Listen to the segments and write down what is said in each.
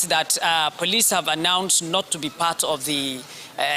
that police have announced not to be part of the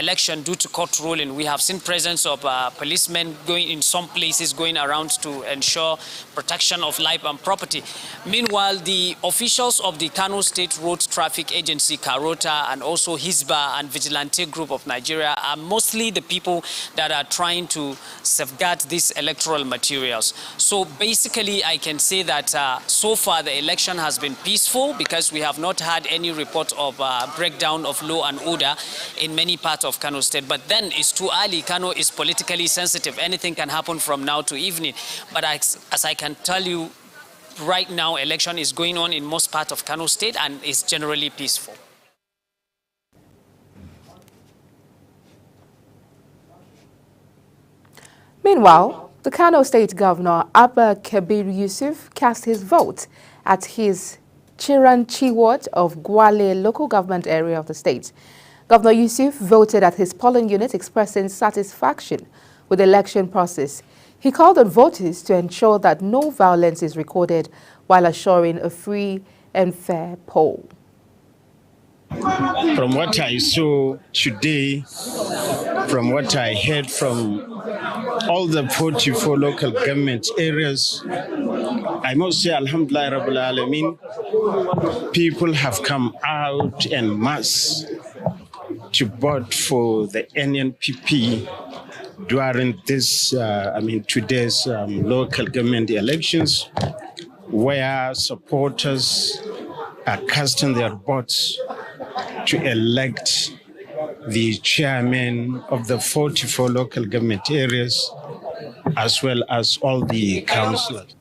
election due to court ruling. We have seen presence of policemen going in some places, going around to ensure protection of life and property. Meanwhile, the officials of the Kano State Road Traffic Agency, Karota, and also Hisba and Vigilante Group of Nigeria are mostly the people that are trying to safeguard these electoral materials. So basically, I can say that so far the election has been peaceful because we have not had any report of breakdown of law and order in many parts of Kano State. But then it's too early. Kano is politically sensitive. Anything can happen from now to evening. But as I can tell you, right now, election is going on in most parts of Kano State and is generally peaceful. Meanwhile, the Kano State Governor, Abba Kabir Yusuf, cast his vote at his Chiranchi ward of Gwale local government area of the state. Governor Yusuf voted at his polling unit expressing satisfaction with the election process. He called on voters to ensure that no violence is recorded while assuring a free and fair poll. From what I saw today, from what I heard from all the 44 local government areas, I must say, Alhamdulillah Rabbil Alameen, people have come out en masse to vote for the NNPP during this, today's local government elections, where supporters are casting their votes to elect the chairman of the 44 local government areas, as well as all the councillors.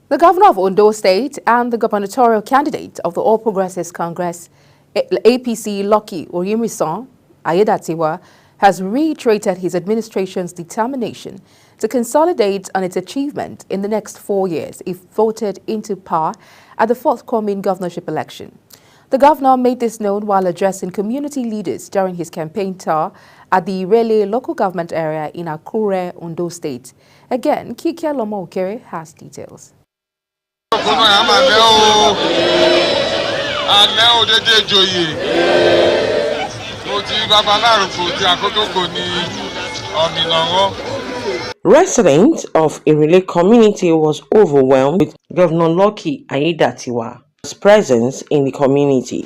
The governor of Ondo State and the gubernatorial candidate of the All Progressives Congress, APC Lucky Oryemison Ayedatiwa, has reiterated his administration's determination to consolidate on its achievement in the next 4 years if voted into power at the forthcoming governorship election. The governor made this known while addressing community leaders during his campaign tour at the Irele local government area in Akure, Ondo State. Again, Kikia Lomo Okere has details. Residents of Irele community was overwhelmed with Governor Lucky Ayedatiwa's presence in the community.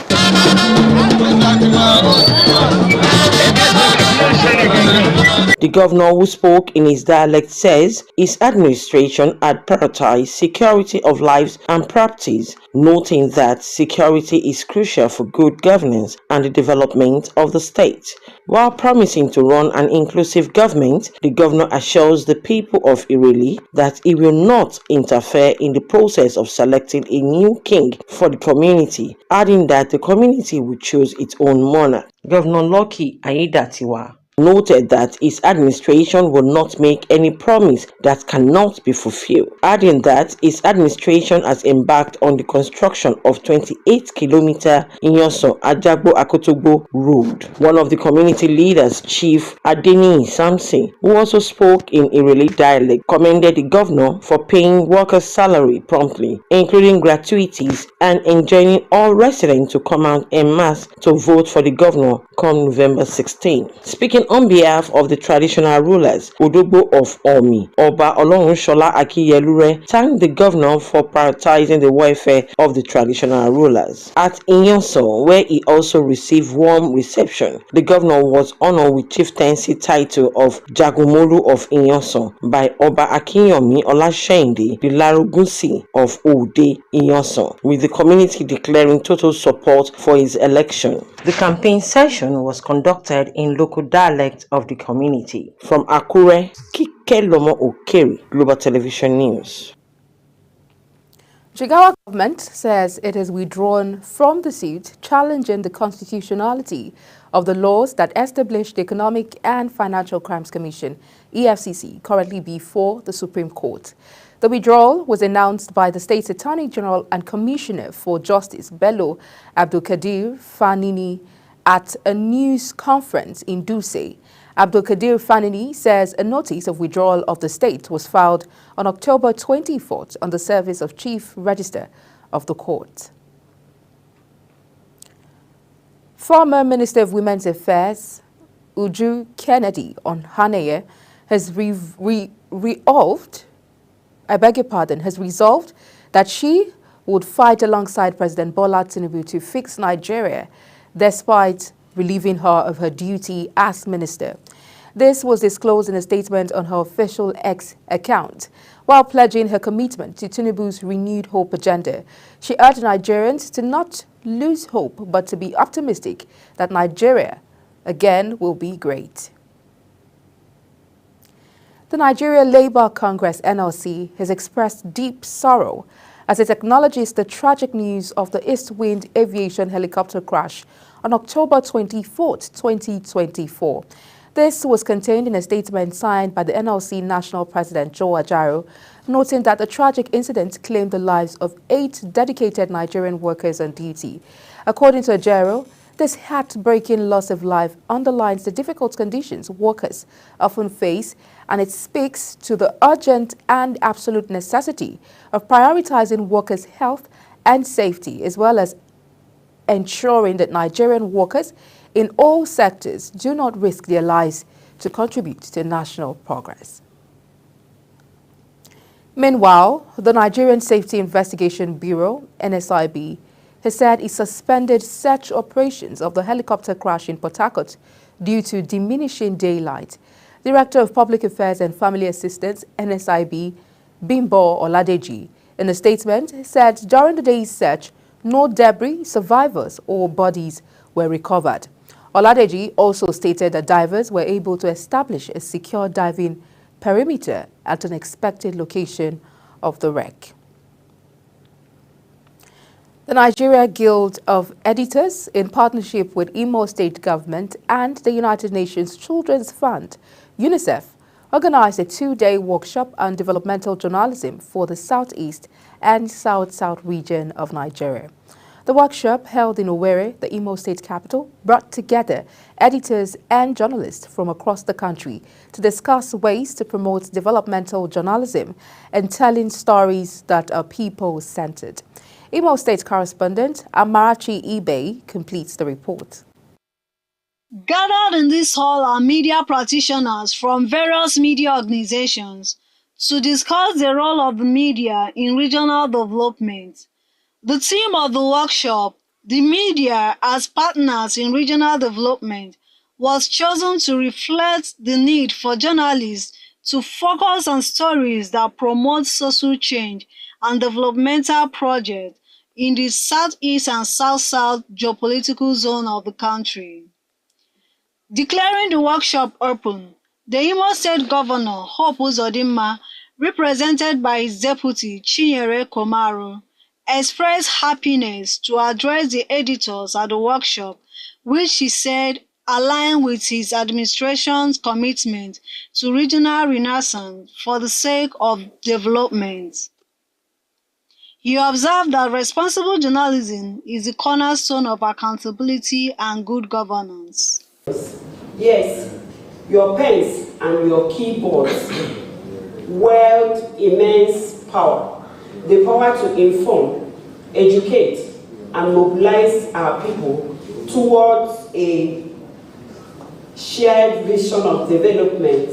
The governor, who spoke in his dialect, says his administration had prioritized security of lives and properties, noting that security is crucial for good governance and the development of the state. While promising to run an inclusive government, the governor assures the people of Irele that he will not interfere in the process of selecting a new king for the community, adding that the community will choose its own monarch. Governor Lucky Ayedatiwa noted that his administration will not make any promise that cannot be fulfilled, adding that his administration has embarked on the construction of 28-kilometer Inyoso Ajagbo Akotogbo Road. One of the community leaders, Chief Adeni Samson, who also spoke in Irele dialect, commended the governor for paying workers' salary promptly, including gratuities, and enjoining all residents to come out en masse to vote for the governor come November 16. Speaking on behalf of the traditional rulers, Odogbo of Omi, Oba Olorunshola Akiyelure thanked the governor for prioritizing the welfare of the traditional rulers. At Inyoso, where he also received warm reception, the governor was honored with chieftaincy title of Jagumolu of Inyoso by Oba Akinyomi Olashende, the Larugunsi of Ode Inyoso, with the community declaring total support for his election. The campaign session was conducted in local dialect of the community. From Akure, Kike Lomo Okere, Global Television News. Jigawa government says it has withdrawn from the suit challenging the constitutionality of the laws that establish the Economic and Financial Crimes Commission, EFCC, currently before the Supreme Court. The withdrawal was announced by the State's Attorney General and Commissioner for Justice, Bello Abdulkadir Fanini, at a news conference in Duse. Abdulkadir Fanini says a notice of withdrawal of the state was filed on October 24th on the service of Chief Register of the court. Former Minister of Women's Affairs, Uju Kennedy Onhaneye, has resolved that she would fight alongside President Bola Tinubu to fix Nigeria, despite relieving her of her duty as minister. This was disclosed in a statement on her official X account. While pledging her commitment to Tinubu's renewed hope agenda, she urged Nigerians to not lose hope, but to be optimistic that Nigeria again will be great. The Nigeria Labour Congress (NLC) has expressed deep sorrow as it acknowledges the tragic news of the East Wind aviation helicopter crash on October 24, 2024. This was contained in a statement signed by the NLC National President Joe Ajaro, noting that the tragic incident claimed the lives of 8 dedicated Nigerian workers on duty. According to Ajaro, this heartbreaking loss of life underlines the difficult conditions workers often face, and it speaks to the urgent and absolute necessity of prioritizing workers' health and safety, as well as ensuring that Nigerian workers in all sectors do not risk their lives to contribute to national progress. Meanwhile, the Nigerian Safety Investigation Bureau, NSIB, has said it suspended search operations of the helicopter crash in Port Harcourt due to diminishing daylight. Director of Public Affairs and Family Assistance, NSIB, Bimbo Oladeji, in a statement said during the day's search, no debris, survivors or bodies were recovered. Oladeji also stated that divers were able to establish a secure diving perimeter at an expected location of the wreck. The Nigeria Guild of Editors, in partnership with Imo State Government and the United Nations Children's Fund, UNICEF, organized a 2-day workshop on developmental journalism for the Southeast and South-South region of Nigeria. The workshop, held in Owerri, the Imo State capital, brought together editors and journalists from across the country to discuss ways to promote developmental journalism and telling stories that are people-centered. Imo State correspondent Amarachi Ibe completes the report. Gathered in this hall are media practitioners from various media organizations to discuss the role of the media in regional development. The theme of the workshop, "The Media as Partners in Regional Development," was chosen to reflect the need for journalists to focus on stories that promote social change and developmental projects in the Southeast and South-South geopolitical zone of the country. Declaring the workshop open, the Imo State Governor, Hope Uzodimma, represented by his deputy, Chinyere Komaru, expressed happiness to address the editors at the workshop, which he said aligned with his administration's commitment to regional renaissance for the sake of development. He observed that responsible journalism is the cornerstone of accountability and good governance. Yes, your pens and your keyboards wield immense power. The power to inform, educate, and mobilize our people towards a shared vision of development.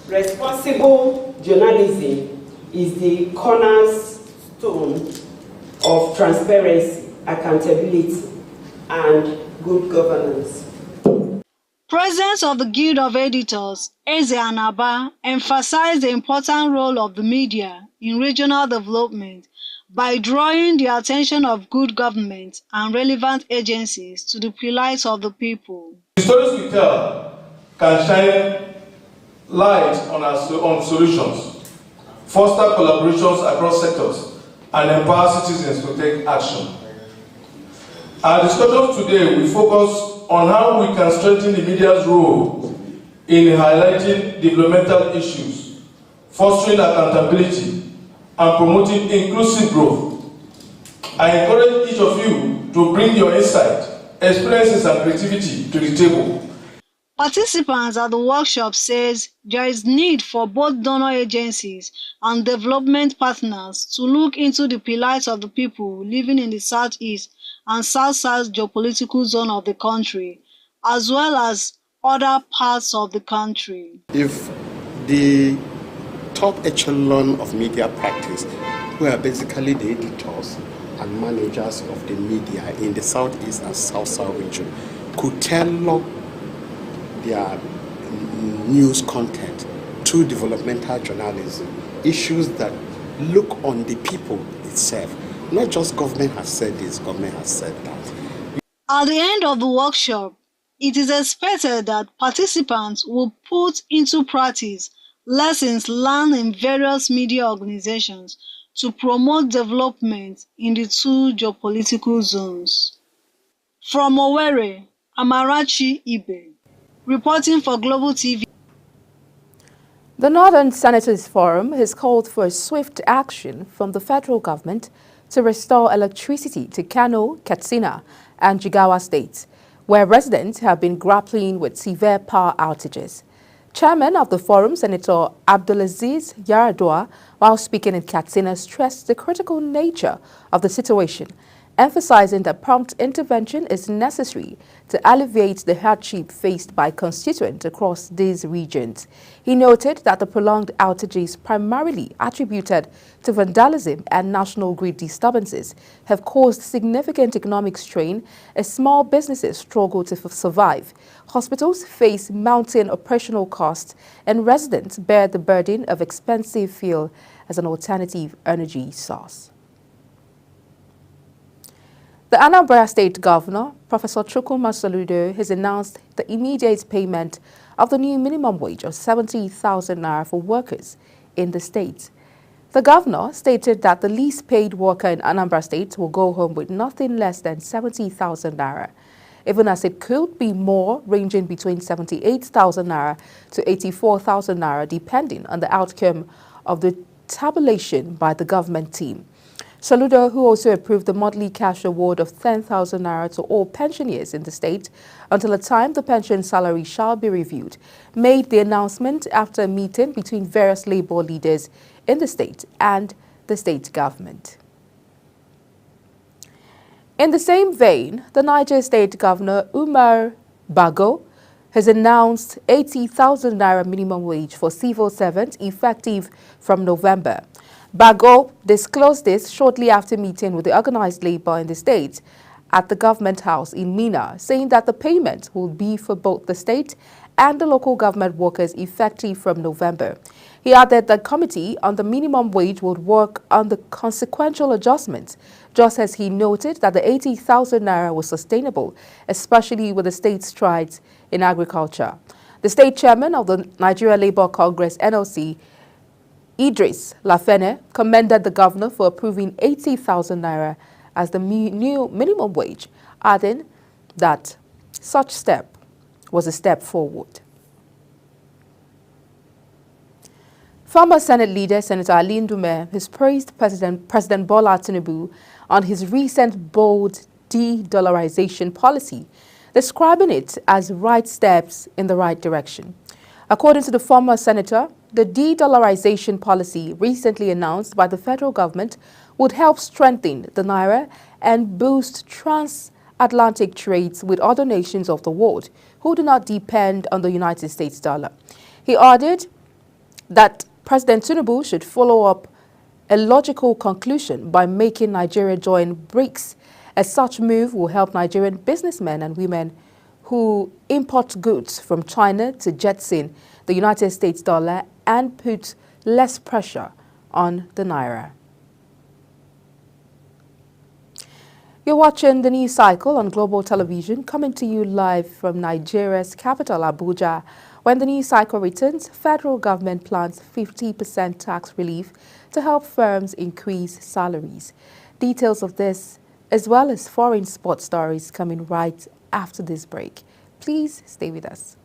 Responsible journalism is the cornerstone of transparency, accountability, and good governance. President of the Guild of Editors, Eze Anaba, emphasized the important role of the media in regional development by drawing the attention of good government and relevant agencies to the plight of the people. The stories we tell can shine light on solutions, foster collaborations across sectors, and empower citizens to take action. Our discussions today will focus on how we can strengthen the media's role in highlighting developmental issues, fostering accountability, and promoting inclusive growth. I encourage each of you to bring your insight, experiences, and creativity to the table. Participants at the workshop says there is need for both donor agencies and development partners to look into the plight of the people living in the Southeast and South-South geopolitical zone of the country, as well as other parts of the country. If the top echelon of media practice, who are basically the editors and managers of the media in the Southeast and South-South region, could tailor their news content to developmental journalism, issues that look on the people itself, not just government has said this, government has said that. At the end of the workshop, it is expected that participants will put into practice lessons learned in various media organizations to promote development in the two geopolitical zones. From Owerri, Amarachi Ibe, reporting for Global TV. The Northern Senators Forum has called for swift action from the federal government to restore electricity to Kano, Katsina, and Jigawa states, where residents have been grappling with severe power outages. Chairman of the forum, Senator Abdulaziz Yaradua, while speaking in Katsina, stressed the critical nature of the situation, emphasizing that prompt intervention is necessary to alleviate the hardship faced by constituents across these regions. He noted that the prolonged outages, primarily attributed to vandalism and national grid disturbances, have caused significant economic strain as small businesses struggle to survive. Hospitals face mounting operational costs, and residents bear the burden of expensive fuel as an alternative energy source. The Anambra State Governor, Professor Chukwuma Soludo, has announced the immediate payment of the new minimum wage of 70,000 naira for workers in the state. The governor stated that the least paid worker in Anambra State will go home with nothing less than 70,000 naira, even as it could be more, ranging between 78,000 naira to 84,000 naira, depending on the outcome of the tabulation by the government team. Soludo, who also approved the monthly cash award of 10,000 naira to all pensioners in the state until the time the pension salary shall be reviewed, made the announcement after a meeting between various labor leaders in the state and the state government. In the same vein, the Niger State Governor Umar Bago has announced 80,000 naira minimum wage for civil servants effective from November. Bago disclosed this shortly after meeting with the organized labor in the state at the government house in Mina, saying that the payment will be for both the state and the local government workers effective from November. He added that the committee on the minimum wage would work on the consequential adjustments, just as he noted that the 80,000 naira was sustainable, especially with the state's strides in agriculture. The state chairman of the Nigeria Labour Congress, NLC, Idris Lafene, commended the governor for approving 80,000 naira as the new minimum wage, adding that such step was a step forward. Former Senate leader Senator Ali Ndume has praised President Bola Tinubu on his recent bold de-dollarization policy, describing it as right steps in the right direction. According to the former senator, the de-dollarization policy recently announced by the federal government would help strengthen the naira and boost transatlantic trades with other nations of the world who do not depend on the United States dollar. He added that President Tinubu should follow up a logical conclusion by making Nigeria join BRICS, as such move will help Nigerian businessmen and women who import goods from China to jettison the United States dollar and put less pressure on the naira. You're watching the news cycle on Global Television, coming to you live from Nigeria's capital, Abuja. When the news cycle returns, federal government plans 50% tax relief to help firms increase salaries. Details of this, as well as foreign sports stories, coming right after this break. Please stay with us.